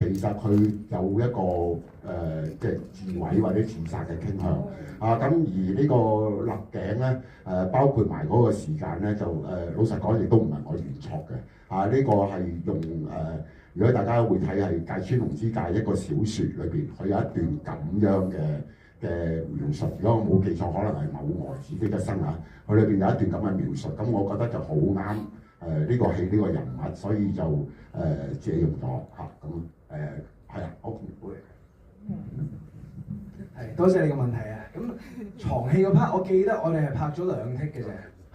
其實佢有一個即係自毀或者自殺嘅傾向咁而呢個勒頸咧包括埋嗰個時間咧就老實講亦都唔係我原創嘅呢個係用如果大家會睇係芥川龍之介一個小説裏邊，佢有一段咁樣嘅描述。如果我冇記錯，可能係某呆子的一生佢裏邊有一段咁嘅描述，咁我覺得就好啱呢個戲呢個人物，所以就借用咗咁係啊，我同意。係，多謝你個問題啊！咁床戲嗰 part，我記得我哋係拍咗2 take 嘅啫，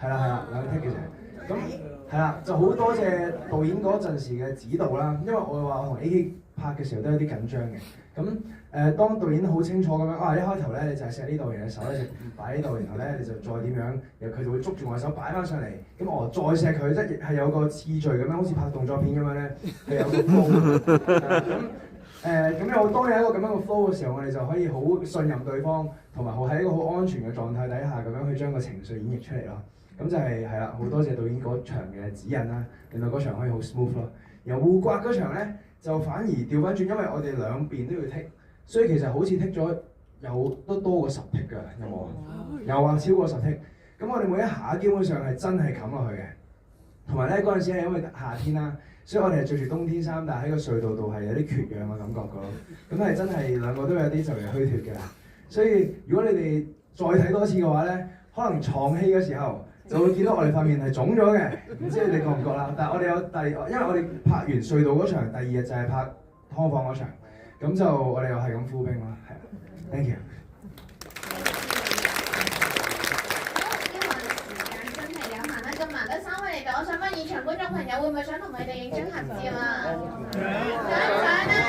係啦2 take 嘅啫。咁係啦，就好多謝導演嗰陣時嘅指導啦，因為我話我同 AK 拍嘅時候都有啲緊張嘅。咁當導演好清楚咁樣，一開頭咧你就係錫呢度，然後手咧就擺呢度，然後咧你就再點樣，然後佢就會捉住我手擺翻上嚟，咁我再錫佢，即係係有個次序咁樣，好似拍動作片咁樣咧，係有個 flow 咁當你有一個咁樣嘅 flow 嘅時候，我哋就可以好信任對方，同埋好喺一個好安全嘅狀態底下咁樣去將個情緒演繹出嚟咯。咁就係啦，好多謝導演嗰場嘅指引啦，令到嗰場可以好 smooth 咯。然後互刮嗰場咧，就反而調翻轉，因為我哋兩邊都要剔，所以其實好似剔咗都多過10剔㗎，有冇？有啊，超過10剔。咁我哋每一下基本上係真係冚落去嘅，同埋咧嗰陣時係因為夏天啦。所以我哋係着住冬天衫，但係喺個隧道度係有啲缺氧嘅感覺㗎咯。咁係真係兩個都有啲就嚟虛脫嘅啦。所以如果你哋再睇多次嘅話咧，可能床戲嘅時候就會見到我哋塊面係腫咗嘅，唔知你哋覺唔覺啦？但係我哋有因為我哋拍完隧道嗰場，第2日就係拍劏房嗰場，咁就我哋又係咁敷冰啦，係。Thank you。我想問現場觀眾朋友會唔會想同佢哋影張合照啊？想唔想啊？